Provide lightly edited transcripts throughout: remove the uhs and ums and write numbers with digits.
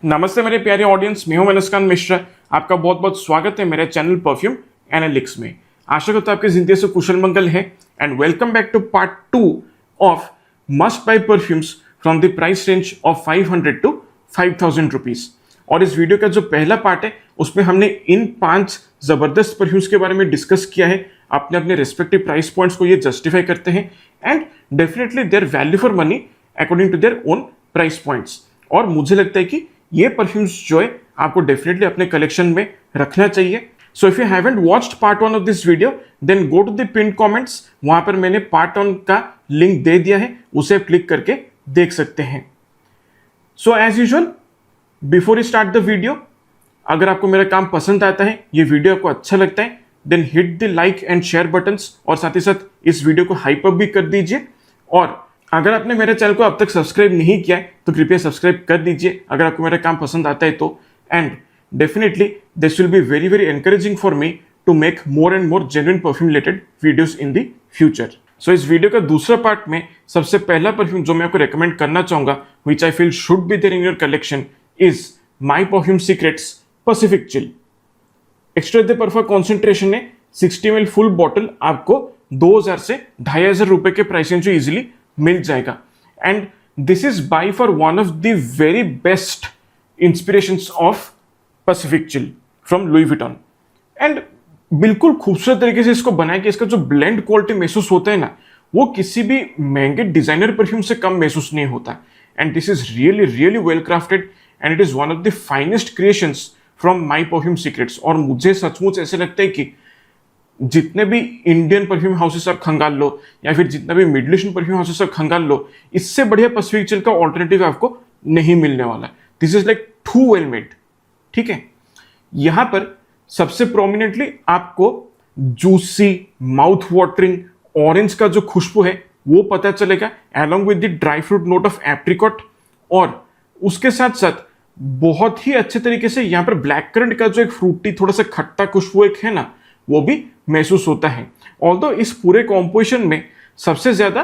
नमस्ते मेरे प्यारे ऑडियंस, मैं हूं मनस्कांत मिश्रा। आपका बहुत बहुत स्वागत है मेरे चैनल परफ्यूम एनालिटिक्स में। आशा करता हूं आपकी जिंदगी से कुशल मंगल है and welcome back to part 2 of must buy perfumes from the price range of 500 to 5000 rupees. और इस वीडियो का जो पहला पार्ट है उसमें हमने इन 5 जबरदस्त परफ्यूम्स के बारे में डिस्कस किया है। अपने अपने रेस्पेक्टिव प्राइस पॉइंट्स को ये जस्टिफाई करते हैं and definitely their value for money according to their own price points. और मुझे लगता है कि ये परफ्यूम्स जो है आपको डेफिनेटली अपने कलेक्शन में रखना चाहिए। So if you haven't watched part 1 of this video then go to the pin comments, वहां पर मैंने पार्ट 1 का लिंक दे दिया है, उसे क्लिक करके देख सकते हैं। So as usual before you start the video, अगर आपको मेरा काम पसंद आता है, ये वीडियो आपको अच्छा लगता है, then hit the like and share buttons और साथ ही साथ इस वीडियो को हाइप अप भी कर दीजिए। और अगर आपने मेरे चैनल को अब तक सब्सक्राइब नहीं किया है तो कृपया सब्सक्राइब कर दीजिए अगर आपको मेरा काम पसंद आता है तो। And definitely this will be very very encouraging for me to make more and more genuine perfume related videos in the future. So इस वीडियो का दूसरा पार्ट में सबसे पहला परफ्यूम जो मैं आपको रेकमेंड करना चाहूंगा, which I feel should be there in your collection, is my Perfume Secrets Pacific Chill. Extrait de parfum concentration है 60 ml फुल बॉटल आपको 2000 से 2500 रुपए के प्राइस रेंज इजिली मिल जाएगा। And this is by for one of the very best inspirations of Pacific chill from Louis Vuitton. And बिल्कुल खूबसूरत तरीके से इसको बनाया कि इसका जो ब्लेंड क्वालिटी महसूस होता है ना, वो किसी भी महंगे डिजाइनर परफ्यूम से कम महसूस नहीं होता। And this is really really well crafted and it is one of the finest creations from my Perfume secrets. और मुझे सचमुच ऐसे लगता है कि जितने भी इंडियन परफ्यूम हाउसेस आप खंगाल लो या फिर जितना भी मिडिल ईस्टर्न परफ्यूम हाउसेस आप खंगाल लो, इससे बढ़िया पैसिफिक चिल का ऑल्टरनेटिव आपको नहीं मिलने वाला। This is like too well made. ठीक है, यहां पर सबसे प्रोमिनेंटली आपको जूसी माउथ वाटरिंग ऑरेंज का जो खुशबू है वो पता चलेगा, along with the dry fruit note of apricot. और उसके साथ साथ बहुत ही अच्छे तरीके से यहाँ पर ब्लैक करंट का जो एक फ्रूटी थोड़ा सा खट्टा खुशबू एक है ना, वो भी महसूस होता है। ऑल्दो इस पूरे कॉम्पोजिशन में सबसे ज्यादा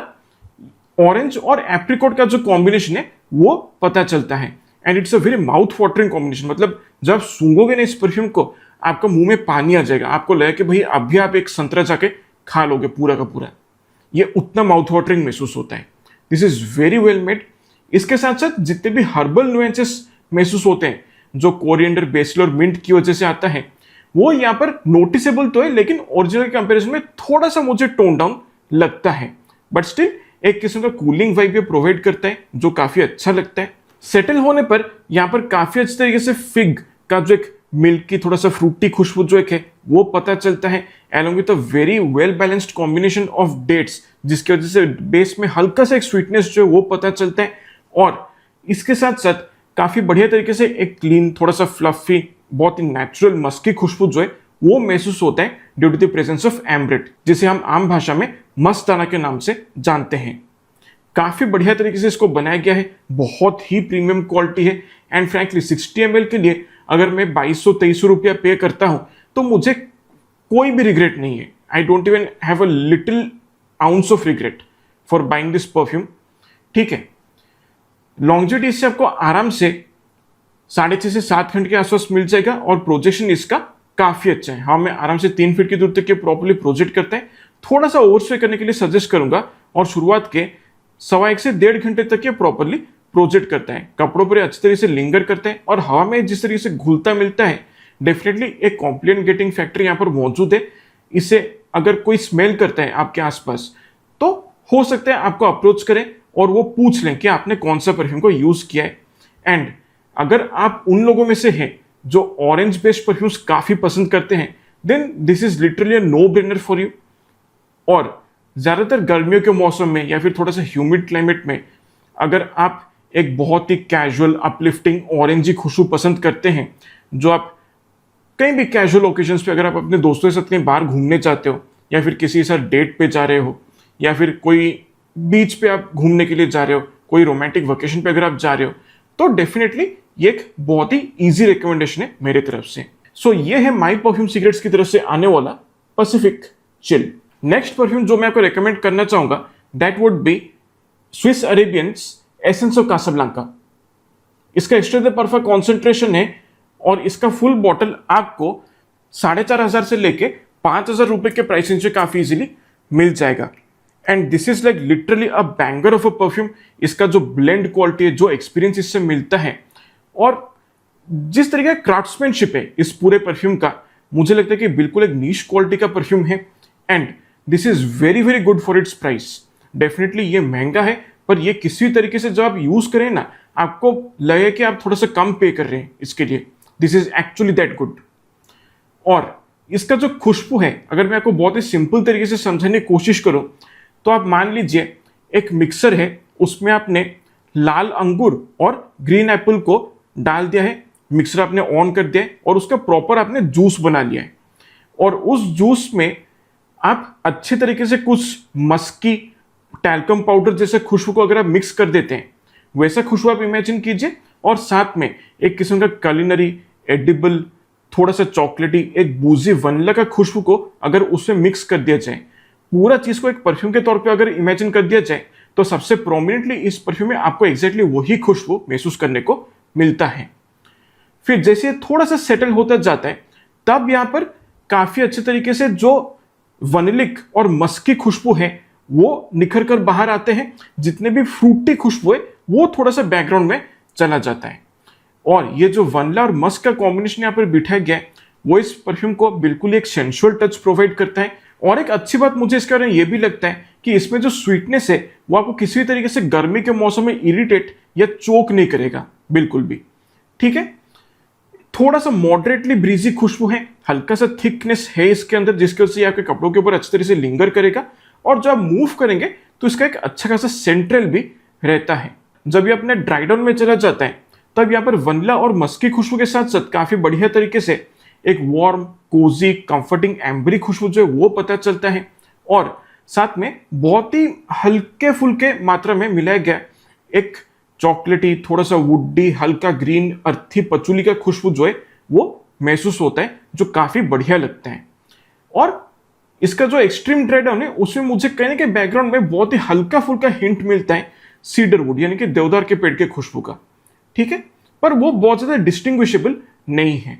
ऑरेंज और एप्रिकॉट का जो कॉम्बिनेशन है वो पता चलता है। And it's a very mouth watering combination. मतलब जब सूंघोगे ना इस परफ्यूम को, आपका मुंह में पानी आ जाएगा, आपको लगेगा कि भाई अभी आप एक संतरा जाके खा लोगे पूरा का पूरा। ये उतना माउथ वाटरिंग महसूस होता है। This is very well made. इसके साथ साथ जितने भी हर्बल नुएंसेस महसूस होते हैं जो कोरिएंडर, बेसिल और मिंट की वजह से आता है, वो यहाँ पर नोटिसेबल तो है, लेकिन ओरिजिनल कंपैरिजन में थोड़ा सा मुझे टोन डाउन लगता है। बट स्टिल एक किस्म का कूलिंग वाइब ये प्रोवाइड करता है जो काफी अच्छा लगता है। सेटल होने पर यहाँ पर काफी अच्छे तरीके से फिग का जो एक मिल्की थोड़ा सा फ्रूटी खुशबू जो एक है वो पता चलता है, along with a very well balanced combination of dates, जिसकी वजह से बेस में हल्का सा एक स्वीटनेस जो है वो पता चलता है। और इसके साथ साथ काफी बढ़िया तरीके से एक क्लीन थोड़ा सा फ्लफी बहुत ही नेचुरल मस्की खुशबू जो है वो महसूस होता है due to the presence of ambrette, जिसे हम आम भाषा में मस्ताना के नाम से जानते हैं। काफी बढ़िया तरीके से इसको बनाया गया है, बहुत ही प्रीमियम क्वालिटी है। एंड फ्रैंकली 60 ml के लिए अगर मैं 2200-2300 रुपया पे करता हूं तो मुझे कोई भी रिग्रेट नहीं है। I don't even have a little ounce of regret for buying this perfume. ठीक है, लॉन्जेविटी इससे आपको आराम से 6.5 से 7 घंटे के आसपास मिल जाएगा और प्रोजेक्शन इसका काफी अच्छा है। हाँ, मैं आराम से 3 फीट की दूर तक ये प्रॉपर्ली प्रोजेक्ट करता है। थोड़ा सा ओवरस्टे करने के लिए सजेस्ट करूंगा और शुरुआत के 1.25 से 1.5 घंटे तक ये प्रॉपर्ली प्रोजेक्ट करता है। कपड़ों पर अच्छी तरीके से लिंगर करता है और हवा में जिस तरीके से घुलता मिलता है, डेफिनेटली एक कॉम्प्लिमेंट गेटिंग फैक्टर यहाँ पर मौजूद है। इसे अगर कोई स्मेल करता है आपके आसपास तो हो सकता है आपको अप्रोच करें और वो पूछ लें कि आपने कौन सा परफ्यूम को यूज किया है। एंड अगर आप उन लोगों में से हैं जो ऑरेंज बेस्ड परफ्यूम्स काफी पसंद करते हैं, then this is literally a no brainer for you. और ज्यादातर गर्मियों के मौसम में या फिर थोड़ा सा ह्यूमिड क्लाइमेट में अगर आप एक बहुत ही कैजुअल अपलिफ्टिंग ऑरेंजी खुशबू पसंद करते हैं, जो आप कहीं भी कैजुअल ओकेजन्स पे अगर आप अपने दोस्तों के साथ कहीं बाहर घूमने चाहते हो या फिर किसी के साथ डेट पे जा रहे हो या फिर कोई बीच पे आप घूमने के लिए जा रहे हो, कोई रोमांटिक वेकेशन पे अगर आप जा रहे हो, तो डेफिनेटली ये एक बहुत ही इजी रिकमेंडेशन है मेरे तरफ से। सो ये है माई परफ्यूम सीक्रेट्स की तरफ से आने वाला पैसिफिक चिल। नेक्स्ट परफ्यूम जो मैं आपको रेकमेंड करना चाहूंगा that would be Swiss Arabian's Essence of Casablanca. इसका एक्स्ट्रा परफेक्ट कॉन्सेंट्रेशन है और इसका फुल बॉटल आपको 4,500 से लेके 5,000 रुपए के प्राइस रेंज में काफी इजीली मिल जाएगा। And this is like literally a banger of a perfume. इसका जो ब्लेंड क्वालिटी है, जो एक्सपीरियंस इससे मिलता है और जिस तरीके का क्राफ्ट्समैनशिप है इस पूरे परफ्यूम का, मुझे लगता है कि बिल्कुल एक नीश क्वालिटी का परफ्यूम है। And this is very very good for its price. Definitely ये महंगा है, पर ये किसी तरीके से जब आप यूज करें ना, आपको लगे कि आप थोड़ा सा कम पे कर रहे हैं इसके लिए। This is actually that good. और इसका जो खुशबू है, अगर मैं आपको बहुत ही सिंपल तरीके से समझाने की कोशिश करूं, तो आप मान लीजिए एक मिक्सर है, उसमें आपने लाल अंगूर और ग्रीन एप्पल को डाल दिया है, मिक्सर आपने ऑन कर दिया है और उसका प्रॉपर आपने जूस बना लिया है। और उस जूस में आप अच्छे तरीके से कुछ मस्की टैल्कम पाउडर जैसे खुशबू को अगर आप मिक्स कर देते हैं, वैसा खुशबू आप इमेजिन कीजिए। और साथ में एक किस्म का कलिनरी एडिबल, थोड़ा सा चॉकलेटी, एक बूजी वनीला का खुशबू को अगर उसमें मिक्स कर दिया जाए, पूरा चीज को एक परफ्यूम के तौर पे अगर इमेजिन कर दिया जाए, तो सबसे प्रोमिनेंटली इस परफ्यूम में आपको एग्जैक्टली वही खुशबू महसूस करने को मिलता है। फिर जैसे थोड़ा सा सेटल होता जाता है, तब यहां पर काफी अच्छे तरीके से जो वनिलिक और मस्की खुशबू है वो निखर कर बाहर आते हैं। जितने भी फ्रूटी खुशबू है वो थोड़ा सा बैकग्राउंड में चला जाता है। और ये जो वनीला और मस्क का कॉम्बिनेशन यहाँ पर बिठाया गया है, वो इस परफ्यूम को बिल्कुल एक सेंसुअल टच प्रोवाइड करता है। और एक अच्छी बात मुझे इसके बारे में ये भी लगता है कि इसमें जो स्वीटनेस है वो आपको किसी भी तरीके से गर्मी के मौसम में इरिटेट या चोक नहीं करेगा बिल्कुल भी। ठीक है, थोड़ा सा मॉडरेटली ब्रीजी खुशबू है, हल्का सा थिकनेस है इसके अंदर, जिसकी वजह से आपके कपड़ों के ऊपर अच्छी तरह से लिंगर करेगा। और जब आप मूव करेंगे तो इसका एक अच्छा खासा सेंट्रल भी रहता है। जब ये अपने ड्राई डाउन में चला जाता है, तब यहाँ पर वनीला और मस्की खुशबू के साथ साथ काफी बढ़िया तरीके से एक वार्म, कोजी, कंफर्टिंग एम्बरी खुशबू जो है वो पता चलता है। और साथ में बहुत ही हल्के फुल्के मात्रा में मिलाया गया एक चॉकलेटी, थोड़ा सा वुडी, हल्का ग्रीन, अर्थी पचूली का खुशबू जो है वो महसूस होता है, जो काफी बढ़िया लगता है। और इसका जो एक्सट्रीम ड्राई डाउन है उसमें मुझे कहने के बैकग्राउंड में बहुत ही हल्का फुल्का हिंट मिलता है सीडर वुड, यानी कि देवदार के पेड़ के खुशबू का। ठीक है, पर वो बहुत ज्यादा डिस्टिंग्विशेबल नहीं है।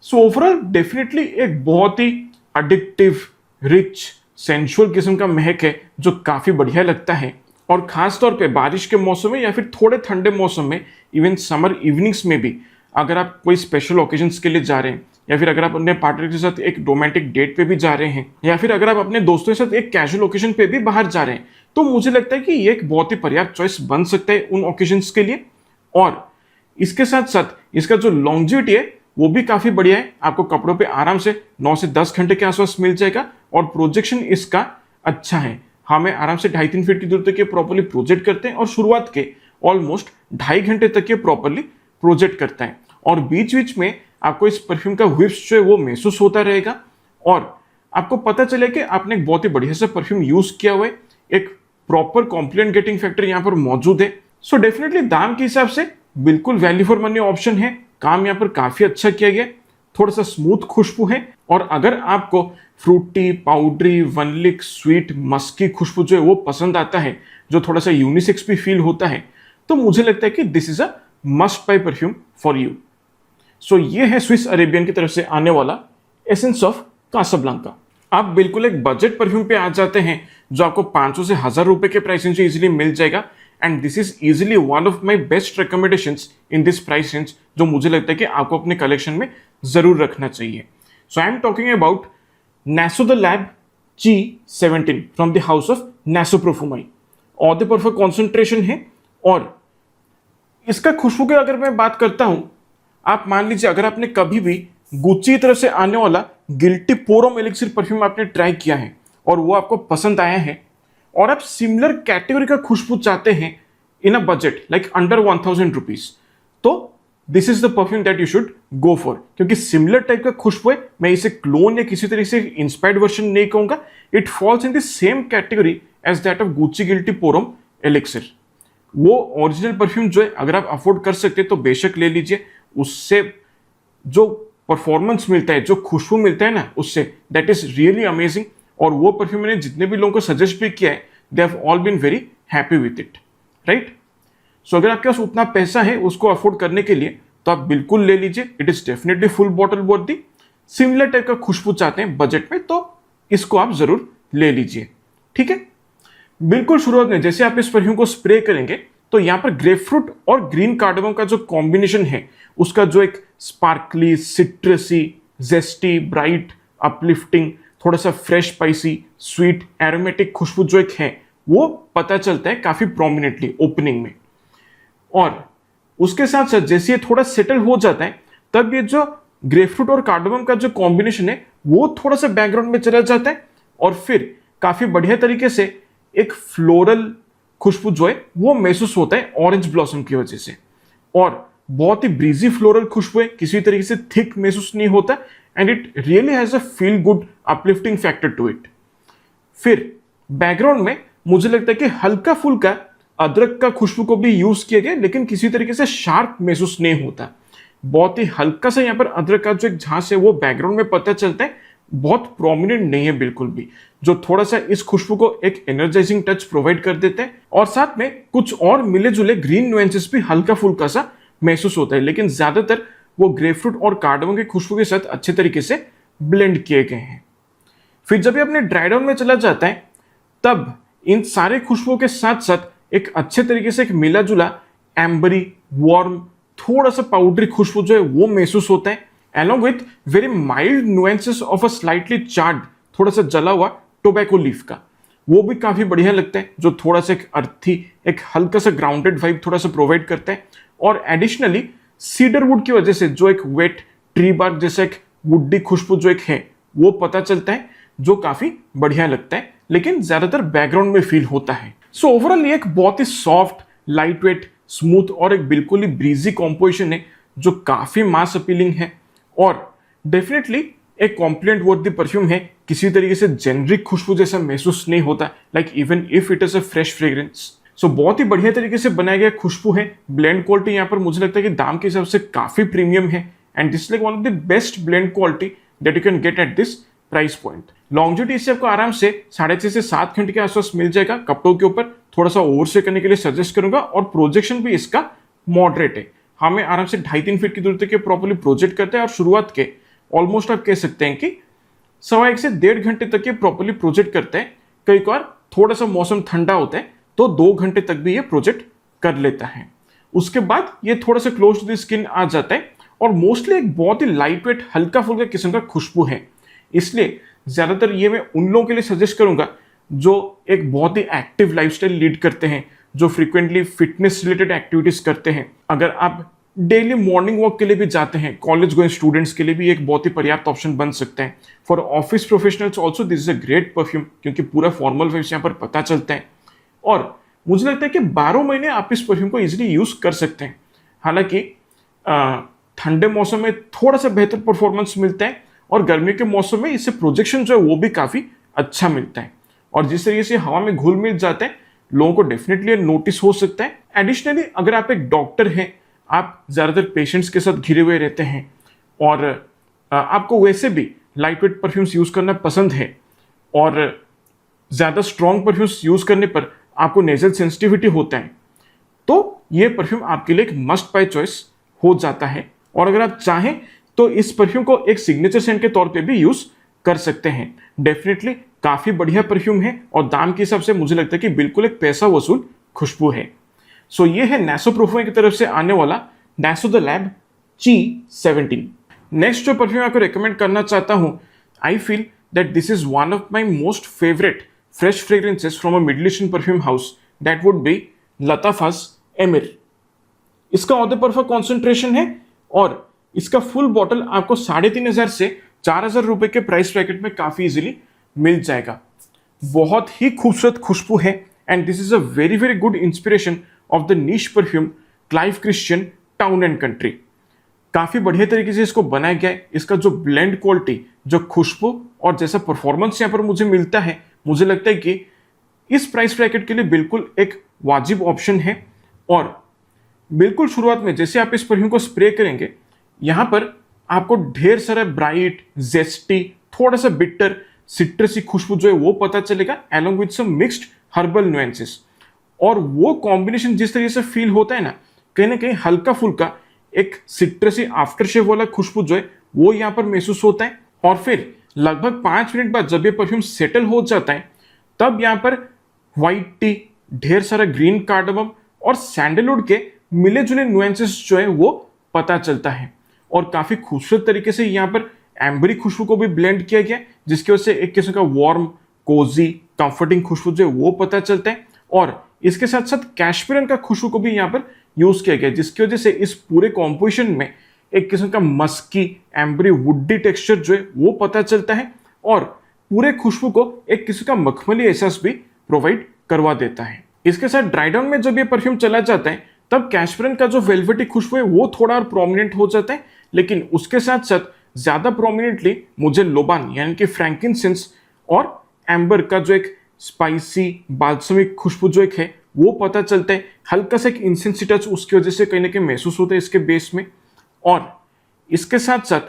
सो ओवरऑल डेफिनेटली एक बहुत ही एडिक्टिव, रिच, सेंसुअल किस्म का महक है जो काफी बढ़िया लगता है। और खास तौर पे बारिश के मौसम में या फिर थोड़े ठंडे मौसम में, इवन समर इवनिंग्स में भी, अगर आप कोई स्पेशल ओकेजन्स के लिए जा रहे हैं, या फिर अगर आप अपने पार्टनर के साथ एक रोमांटिक डेट पे भी जा रहे हैं, या फिर अगर आप अपने दोस्तों के साथ एक कैजुअल ओकेजन पे भी बाहर जा रहे हैं, तो मुझे लगता है कि ये एक बहुत ही पर्याप्त चॉइस बन सकता है उन ओकेजन्स के लिए। और इसके साथ साथ इसका जो लॉन्जिविटी है वो भी काफी बढ़िया है। आपको कपड़ों पे आराम से 9 से 10 घंटे के आसपास मिल जाएगा। और प्रोजेक्शन इसका अच्छा है, हमें आराम से 2.5-3 फीट की दूर तक ये प्रॉपर्ली प्रोजेक्ट करते हैं और शुरुआत के ऑलमोस्ट 2.5 घंटे तक ये प्रॉपर्ली प्रोजेक्ट करता है। और बीच बीच में आपको इस परफ्यूम का व्हिप्स जो है वो महसूस होता रहेगा और आपको पता चले कि आपने एक बहुत ही बढ़िया सा परफ्यूम यूज किया हुआ है। एक प्रॉपर कॉम्प्लीमेंट गेटिंग फैक्टर यहाँ पर मौजूद है। सो डेफिनेटली दाम के हिसाब से बिल्कुल वैल्यू फॉर मनी ऑप्शन है। काम यहाँ पर काफी अच्छा किया गया, थोड़ा सा स्मूथ खुशबू है। और अगर आपको फ्रूटी, पाउडरी, वनलिक, स्वीट, मस्की खुशबू जो है वो पसंद आता है, जो थोड़ा सा यूनिसेक्स भी फील होता है, तो मुझे लगता है कि this is a must buy perfume for you. So ये है स्विस अरेबियन की तरफ से आने वाला एसेंस ऑफ कासाब्लांका। आप बिल्कुल एक बजट परफ्यूम पे आ जाते हैं जो आपको 500 से 1000 रुपए के प्राइस रेंज इजीली मिल जाएगा। And this is easily one of my best recommendations in this price range, जो मुझे लगता है कि आपको अपने कलेक्शन में जरूर रखना चाहिए। So I am talking about Nasso The Lab G17 from the house of Nasso Profumai. और द परफेक्ट कॉन्सेंट्रेशन है। और इसका खुशबू की अगर मैं बात करता हूं, आप मान लीजिए अगर आपने कभी भी गुच्ची की तरफ से आने वाला गिल्टी पोरोम एलिक्सिर परफ्यूम आपने ट्राई किया है और वो आपको पसंद आया है, और आप सिमिलर कैटेगरी का खुशबू चाहते हैं in a budget like under 1000 rupees, तो this is the perfume that you should go for. क्योंकि सिमिलर टाइप का खुशबू है, मैं इसे क्लोन या किसी तरीके से इंस्पायर्ड वर्जन नहीं कहूंगा। It falls in the same category as that of Gucci Guilty Pour Homme Elixir. वो ओरिजिनल परफ्यूम जो है अगर आप अफोर्ड कर सकते तो बेशक ले लीजिए। उससे जो परफॉर्मेंस मिलता है, जो खुशबू मिलता है ना, उससे दैट इज रियली अमेजिंग। और वो परफ्यूम मैंने जितने भी लोगों को सजेस्ट भी किया है, they have all been very happy with it, right. सो अगर आपके पास उतना पैसा है उसको अफोर्ड करने के लिए तो आप बिल्कुल ले लीजिए, it is definitely full bottle वर्दी। सिमिलर टाइप का खुशबू चाहते हैं बजट में तो इसको आप जरूर ले लीजिए, ठीक है। बिल्कुल शुरुआत में जैसे आप इस परफ्यूम को स्प्रे करेंगे तो यहाँ पर ग्रेपफ्रूट और ग्रीन कार्डेमम का जो कॉम्बिनेशन है उसका जो एक स्पार्कली, सिट्रसी, जेस्टी, ब्राइट, अपलिफ्टिंग, थोड़ा सा फ्रेश स्पाइसी, स्वीट, एरोमेटिक खुशबू जो एक है वो पता चलता है काफी प्रोमिनेंटली ओपनिंग में। और उसके साथ साथ जैसे ये थोड़ा सेटल हो जाता है तब ये जो ग्रेपफ्रूट और कार्डेमम का जो कॉम्बिनेशन है वो थोड़ा सा बैकग्राउंड में चला जाता है और फिर काफी बढ़िया तरीके से एक फ्लोरल खुशबू जो है वो महसूस होता है ऑरेंज ब्लॉसम की वजह से। और बहुत ही ब्रीजी फ्लोरल खुशबू है, किसी तरीके से थिक महसूस नहीं होता and it really has a feel good uplifting factor to it. फिर बैकग्राउंड में मुझे लगता है कि हल्का फुल्का अदरक का खुशबू को भी यूज किया गया लेकिन किसी तरीके से शार्प महसूस नहीं होता। बहुत ही हल्का सा यहाँ पर अदरक का जो एक झांस है वो बैकग्राउंड में पता चलता है, बहुत प्रोमिनेंट नहीं है बिल्कुल भी, जो थोड़ा सा इस खुशबू को एक एनर्जाइजिंग टच प्रोवाइड कर देते हैं। और साथ में कुछ और मिले जुले ग्रीन नुएंसेस भी हल्का फुल्का सा महसूस होता है लेकिन ज्यादातर वो ग्रेपफ्रूट और कार्डेमम की खुशबू के साथ अच्छे तरीके से ब्लेंड किए गए हैं। फिर जब ये अपने ड्राई डाउन में चला जाता है तब इन सारे खुशबुओं के साथ साथ एक अच्छे तरीके से एक मिला जुला एम्बरी, वार्म, थोड़ा सा पाउडरी खुशबू जो है वो महसूस होता है along with very mild nuances of a slightly charred, थोड़ा सा जला हुआ टोबैको लीफ का, वो भी काफी बढ़िया लगता है जो थोड़ा सा एक अर्थी, एक हल्का सा ग्राउंडेड वाइब थोड़ा सा प्रोवाइड करता है। और एडिशनली सीडर वुड की वजह से जो एक वेट ट्री बार्क जैसा एक वुडी खुशबू जो एक है वो पता चलता है जो काफी बढ़िया लगता है लेकिन ज्यादातर बैकग्राउंड में फील होता है। सो ओवरऑल ये एक बहुत ही सॉफ्ट, लाइट वेट, स्मूथ और एक बिल्कुल ही ब्रीजी कॉम्पोजिशन है जो काफी मास अपीलिंग है और डेफिनेटली एक कॉम्प्लीमेंट वर्दी परफ्यूम है। किसी तरीके से जेनरिक खुशबू जैसा महसूस नहीं होता, like even if it is a fresh fragrance. So बहुत ही बढ़िया तरीके से बनाया गया खुशबू है। ब्लेंड क्वालिटी यहाँ पर मुझे लगता है कि दाम के हिसाब से काफी प्रीमियम है and this like one of the best blend quality that you can get at this price point. Longevity इससे आपको आराम से 6.5 से 7 घंटे के आसपास मिल जाएगा। कपड़ों के ऊपर थोड़ा सा ओवर से करने के लिए सजेस्ट करूंगा और प्रोजेक्शन भी इसका मॉडरेट है। हमें आराम से 2.5-3 फीट की दूरी तक प्रॉपर्ली प्रोजेक्ट करते हैं और शुरुआत के ऑलमोस्ट आप कह सकते हैं कि 1.25 से 1.5 घंटे तक ये प्रॉपर्ली प्रोजेक्ट करते हैं। कई बार थोड़ा सा मौसम ठंडा होता है तो 2 घंटे तक भी ये प्रोजेक्ट कर लेता है। उसके बाद ये थोड़ा सा क्लोज टू द स्किन आ जाता है और मोस्टली एक बहुत ही लाइट वेट, हल्का फुल्का किस्म का खुशबू है। इसलिए ज्यादातर ये मैं उन लोगों के लिए सजेस्ट करूंगा जो एक बहुत ही एक्टिव लाइफस्टाइल लीड करते हैं, जो फ्रीक्वेंटली फिटनेस रिलेटेड एक्टिविटीज करते हैं। अगर आप डेली मॉर्निंग वॉक के लिए भी जाते हैं, कॉलेज गोइंग स्टूडेंट्स के लिए भी एक बहुत ही पर्याप्त ऑप्शन बन सकता है। For office professionals also this is a great perfume क्योंकि पूरा फॉर्मल वाइब्स यहाँ पर पता चलता है और मुझे लगता है कि 12 महीने आप इस परफ्यूम को इजिली यूज कर सकते हैं। हालांकि ठंडे मौसम में थोड़ा सा बेहतर परफॉर्मेंस मिलता है और गर्मी के मौसम में इससे प्रोजेक्शन जो है वो भी काफी अच्छा मिलता है और जिस तरीके से हवा में घुल मिल जाते हैं लोगों को डेफिनेटली नोटिस हो सकता है। एडिशनली अगर आप एक डॉक्टर हैं, आप ज्यादातर पेशेंट्स के साथ घिरे हुए रहते हैं और आपको वैसे भी लाइट वेट परफ्यूम्स यूज करना पसंद है और ज्यादा स्ट्रॉन्ग परफ्यूम्स यूज करने पर आपको नेजल सेंसिटिविटी होता है तो ये परफ्यूम आपके लिए एक मस्ट बाय चॉइस हो जाता है। और अगर आप चाहें तो इस परफ्यूम को एक सिग्नेचर सेंट के तौर पे भी यूज कर सकते हैं। डेफिनेटली काफी बढ़िया परफ्यूम है और दाम के हिसाब से मुझे लगता है कि बिल्कुल एक पैसा वसूल खुशबू है। सो ये है नासो परफ्यूम की तरफ से आने वाला Nasso The Lab G17। Next जो परफ्यूम आपको रेकमेंड करना चाहता हूं, I feel that this is one of my most favourite fresh fragrances from a Middle Eastern perfume house, that would be Lattafa's Emir. इसका ऑर्डर परफा कॉन्सेंट्रेशन है और इसका फुल बॉटल आपको 3,500 से 4,000 रुपए के प्राइस ब्रैकेट में काफी इजीली मिल जाएगा। बहुत ही खूबसूरत खुशबू है and this is a very very good inspiration of the niche perfume Clive Christian town and country. काफी बढ़िया तरीके से इसको बनाया गया है। इसका जो ब्लेंड क्वालिटी, जो खुशबू और जैसा परफॉर्मेंस यहाँ पर मुझे मिलता है, मुझे लगता है कि इस प्राइस ब्रैकेट के लिए बिल्कुल एक वाजिब ऑप्शन है। और बिल्कुल शुरुआत में जैसे आप इस परफ्यूम को स्प्रे करेंगे, यहां पर आपको ढेर सारा ब्राइट, जेस्टी, थोड़ा सा बिटर, सिट्रसी खुशबू जो है वो पता चलेगा along with some mixed herbal nuances। और वो कॉम्बिनेशन जिस तरीके से फील होता है ना कहीं हल्का फुल्का एक सिट्रसी आफ्टर शेव वाला खुशबू जो है वो यहाँ पर महसूस होता है। और फिर लगभग 5 मिनट बाद जब ये परफ्यूम सेटल हो जाता है तब यहाँ पर व्हाइट टी, ढेर सारा ग्रीन कार्डमम और सैंडलवुड के मिले जुले नुएंसेस जो है वो पता चलता है। और काफी खूबसूरत तरीके से यहाँ पर एम्बरी खुशबू को भी ब्लेंड किया गया जिसकी वजह से एक किस्म का वार्म, कोजी, कंफर्टिंग खुशबू जो है वो पता चलता है। और इसके साथ साथ कैशमीरन का खुशबू को भी यहाँ पर यूज किया गया जिसकी वजह से इस पूरे कॉम्पोजिशन में एक किस्म का मस्की, एम्बरी, वुडी टेक्सचर जो है वो पता चलता है और पूरे खुशबू को एक किस्म का मखमली एहसास भी प्रोवाइड करवा देता है। इसके साथ ड्राई डाउन में जब ये परफ्यूम चला जाता है तब कैशमीरन का जो वेलवेटी खुशबू है वो थोड़ा और प्रोमिनेंट हो जाता है, लेकिन उसके साथ साथ ज्यादा प्रोमिनेंटली मुझे लोबान यानी कि फ्रैंकिनसेंस और एम्बर का जो एक स्पाइसी बाल्समिक खुशबू जो एक है वो पता चलता है। हल्का सा एक इंसेंसी टच उसकी वजह से कहीं ना कहीं महसूस होता है इसके बेस में। और इसके साथ साथ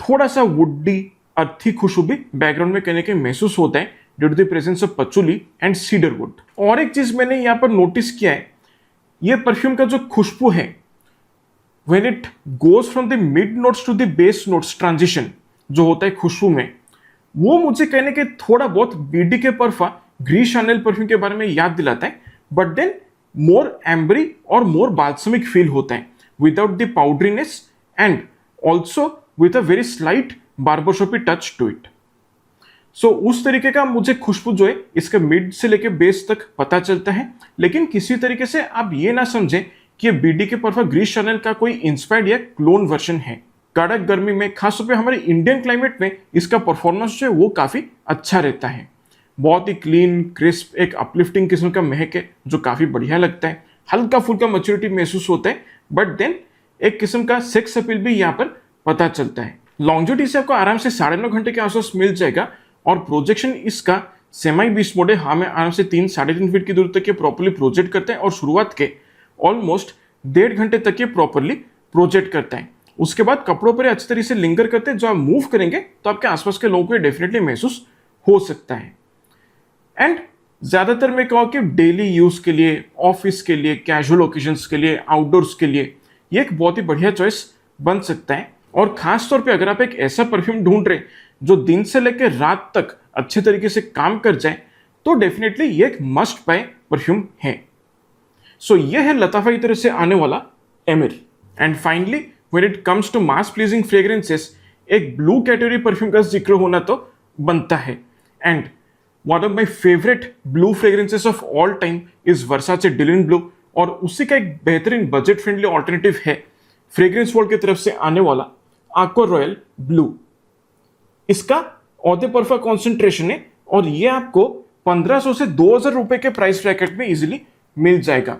थोड़ा सा वुडी अर्थी खुशबू भी बैकग्राउंड में कहीं ना कहीं महसूस होता है due to the presence of patchouli and cedar wood. और एक चीज मैंने यहाँ पर नोटिस किया है, ये परफ्यूम का जो खुशबू है when it goes from the mid notes to the base notes transition जो होता है खुशबू में, वो मुझे कहने के थोड़ा बहुत बीडी के परफा ग्रीस शैनेल परफ्यूम के बारे में याद दिलाता है, बट देन मोर एम्बरी और मोर बाल्समिक फील होता है without the powderiness and also with a very slight barbershoppy touch to it. So उस तरीके का मुझे खुशबू जो है इसके मिड से लेके बेस तक पता चलता है, लेकिन किसी तरीके से आप ये ना समझें कि ये बीडी के परफा ग्रीस शैनेल का कोई इंस्पायर्ड या क्लोन वर्जन है। कड़क गर्मी में खासतौर पे हमारे इंडियन क्लाइमेट में इसका परफॉर्मेंस जो है वो काफी अच्छा रहता है। बहुत ही क्लीन, क्रिस्प, एक अपलिफ्टिंग किस्म का महक है जो काफी बढ़िया लगता है। हल्का फुल्का मैच्योरिटी महसूस होता है, बट देन एक किस्म का सेक्स अपील भी यहाँ पर पता चलता है। लॉन्जिविटी से आपको आराम से 9.5 घंटे के आसपास मिल जाएगा और प्रोजेक्शन इसका सेमी बीस्ट मोड है। हमें आराम से 3-3.5 फीट की दूरी तक ये प्रॉपर्ली प्रोजेक्ट करता है और शुरुआत के ऑलमोस्ट 1.5 घंटे तक ये प्रॉपर्ली प्रोजेक्ट करता है। उसके बाद कपड़ों पर अच्छी तरीके से लिंगर करते हैं, जो आप मूव करेंगे तो आपके आसपास के लोगों को डेफिनेटली महसूस हो सकता है। एंड ज्यादातर मैं कहूँ कि डेली यूज के लिए, ऑफिस के लिए, कैजुअल ओकेजन्स के लिए, आउटडोर्स के लिए ये एक बहुत ही बढ़िया चॉइस बन सकता है। और खास तौर पे अगर आप एक ऐसा परफ्यूम ढूंढ रहे जो दिन से लेकर रात तक अच्छे तरीके से काम कर जाए तो डेफिनेटली ये एक मस्ट बाय परफ्यूम है। सो ये है लताफा की तरफ से आने वाला Emir. And finally when it comes to mass pleasing fragrances, एक ब्लू कैटेगरी परफ्यूम का जिक्र होना तो बनता है। And one of my favourite blue fragrances of all time is Versace Dylan Blue, और उसी का एक बेहतरीन बजट फ्रेंडली ऑल्टरनेटिव है फ्रेग्रेंस वर्ल्ड की तरफ से आने वाला आक्वा रॉयल ब्लू। इसका औदे परफा कॉन्सेंट्रेशन है और ये आपको 1500 से 2000 रुपए के प्राइस ब्रैकेट में इजीली मिल जाएगा।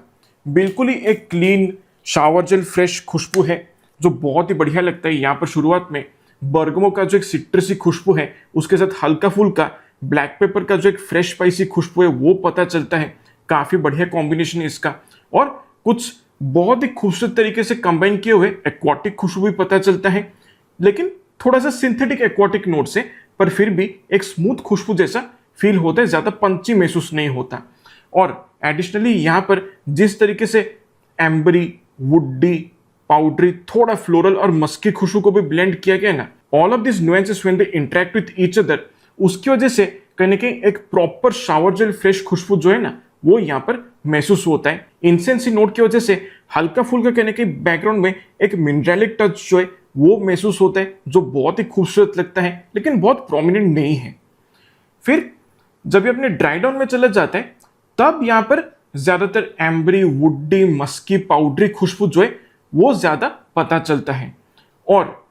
बिल्कुल ही एक क्लीन शावर जेल फ्रेश खुशबू है जो बहुत ही बढ़िया लगता है। यहाँ पर शुरुआत में बर्गमो का जो एक सिट्रसी खुशबू है, उसके साथ हल्का फुल्का ब्लैक पेपर का जो एक फ्रेश स्पाइसी खुशबू है वो पता चलता है। काफी बढ़िया कॉम्बिनेशन है इसका, और कुछ बहुत ही खूबसूरत तरीके से कंबाइन किए हुए एक्वाटिक खुशबू भी पता चलता है, लेकिन थोड़ा सा सिंथेटिक एक्वाटिक नोट से, पर फिर भी एक स्मूथ खुशबू जैसा फील होता है, ज्यादा पंची महसूस नहीं होता। और एडिशनली यहाँ पर जिस तरीके से एम्बरी, वुडी, पाउडरी, थोड़ा फ्लोरल और मस्की खुशबू को भी ब्लेंड किया गया ना, all of this nuances when they interact with each other, उसकी वजह से कहीं ना कहीं एक प्रॉपर शावर जेल फ्रेश खुशबू जो है ना वो यहाँ पर महसूस होता है। इंसेंसी नोट की वजह से हल्का फुल्का कहने के बैकग्राउंड में एक मिनरलिक टच जो है वो महसूस होता है, जो बहुत ही खूबसूरत लगता है लेकिन बहुत प्रोमिनेंट नहीं है। फिर जब ये अपने ड्राई डाउन में चले जाते हैं तब यहाँ पर ज्यादातर एम्बरी, वुडी, मस्की, पाउडरी खुशबू जो है वो ज्यादा पता चलता है। और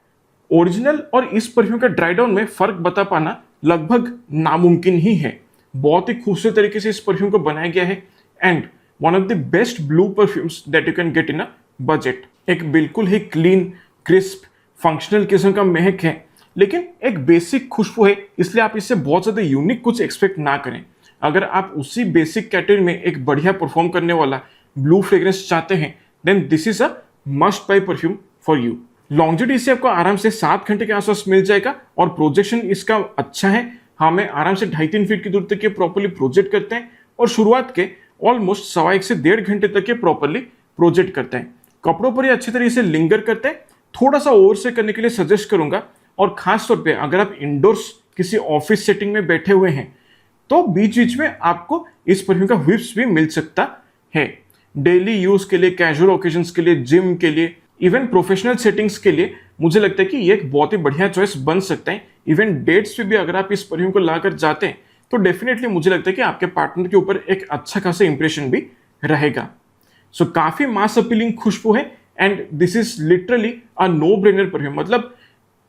ओरिजिनल और इस परफ्यूम का ड्राई डाउन में फर्क बता पाना लगभग नामुमकिन ही है। बहुत ही खूबसूरत तरीके से इस परफ्यूम को बनाया गया है and one of the best blue perfumes that you can get in a budget. एक बिल्कुल ही क्लीन, क्रिस्प, फंक्शनल किस्म का महक है, लेकिन एक बेसिक खुशबू है, इसलिए आप इससे बहुत ज्यादा यूनिक कुछ एक्सपेक्ट ना करें। अगर आप उसी बेसिक कैटेगरी में एक बढ़िया परफॉर्म करने वाला ब्लू फ्रेग्रेंस चाहते हैं then this is a must buy perfume for you. Longevity से आपको आराम से 7 घंटे के आसपास मिल जाएगा और प्रोजेक्शन इसका अच्छा है। हमें आराम से 2.5-3 फीट की दूरी तक ये प्रॉपर्ली प्रोजेक्ट करते हैं और शुरुआत के ऑलमोस्ट 1.25 से 1.5 घंटे तक ये प्रॉपरली प्रोजेक्ट करता है। कपड़ों पर ये अच्छी तरीके से लिंगर करता है। थोड़ा सा ओवर से करने के लिए सजेस्ट करूंगा, और खास तौर पे अगर आप इंडोर्स किसी ऑफिस सेटिंग में बैठे हुए हैं तो बीच बीच में आपको इस परफ्यूम का व्हिप्स भी मिल सकता है। डेली यूज के लिए, कैजुअल ओकेजन्स के लिए, जिम के लिए, इवन प्रोफेशनल सेटिंग्स के लिए मुझे लगता है कि ये एक बहुत ही बढ़िया चॉइस बन सकता है। इवन डेट्स पे भी अगर आप इस परफ्यूम को लाकर जाते हैं तो डेफिनेटली मुझे लगता है कि आपके पार्टनर के ऊपर एक अच्छा खासा इंप्रेशन भी रहेगा। सो काफी मास अपीलिंग खुशबू है, and this is literally a no brainer perfume. मतलब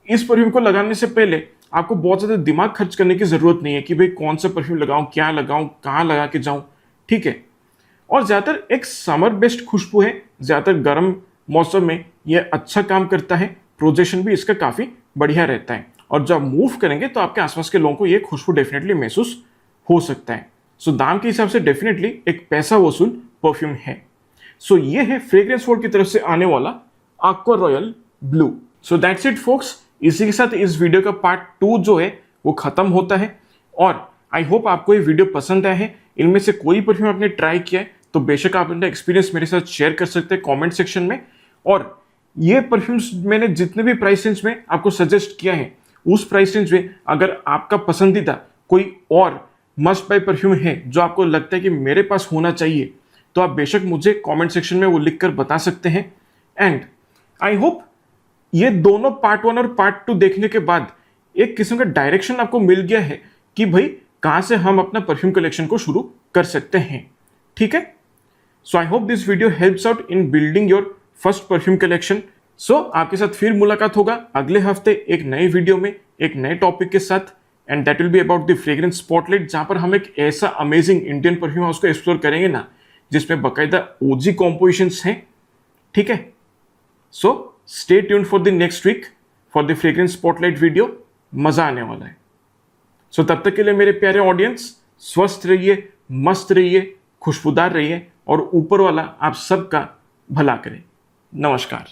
इस परफ्यूम को लगाने से पहले आपको बहुत ज्यादा दिमाग खर्च करने की जरूरत नहीं है कि भाई कौन सा परफ्यूम लगाऊं, क्या लगाऊं, कहाँ लगा के जाऊं, ठीक है। और ज्यादातर एक समर बेस्ड खुशबू है, ज्यादातर गर्म मौसम में ये अच्छा काम करता है। प्रोजेक्शन भी इसका काफी बढ़िया रहता है, और जब मूव करेंगे तो आपके आसपास के लोगों को ये खुशबू डेफिनेटली महसूस हो सकता है। सो दाम के हिसाब से डेफिनेटली एक पैसा वसूल परफ्यूम है। सो ये है फ्रेग्रेंस वर्ल्ड की तरफ से आने वाला aqua royal blue. So that's it focus. इसी के साथ इस वीडियो का पार्ट 2 जो है वो खत्म होता है, और आई होप आपको ये वीडियो पसंद आया है। इनमें से कोई परफ्यूम आपने ट्राई किया है तो बेशक आप अपना एक्सपीरियंस मेरे साथ शेयर कर सकते हैं कमेंट सेक्शन में। और ये परफ्यूम्स मैंने जितने भी प्राइस रेंज में आपको सजेस्ट किया है, उस प्राइस रेंज में अगर आपका पसंदीदा कोई और मस्ट बाय परफ्यूम है जो आपको लगता है कि मेरे पास होना चाहिए, तो आप बेशक मुझे कमेंट सेक्शन में वो लिखकर बता सकते हैं। एंड आई होप ये दोनों पार्ट 1 और पार्ट 2 देखने के बाद एक किस्म का डायरेक्शन आपको मिल गया है कि भाई कहां से हम अपना परफ्यूम कलेक्शन को शुरू कर सकते हैं, ठीक है। So I hope this video helps out in building your first perfume collection. So आपके साथ फिर मुलाकात होगा अगले हफ्ते एक नए वीडियो में एक नए टॉपिक के साथ, and that will be about the fragrance spotlight, जहां पर हम एक ऐसा अमेजिंग इंडियन परफ्यूम हाउस को एक्सप्लोर करेंगे ना जिसमें बाकायदा ओजी कॉम्पोजिशंस हैं, ठीक है। So stay tuned for the next week for the fragrance spotlight video. मजा आने वाला है। सो तब तक के लिए मेरे प्यारे ऑडियंस, स्वस्थ रहिए, मस्त रहिए, खुशबूदार रहिए, और ऊपर वाला आप सबका भला करे। नमस्कार।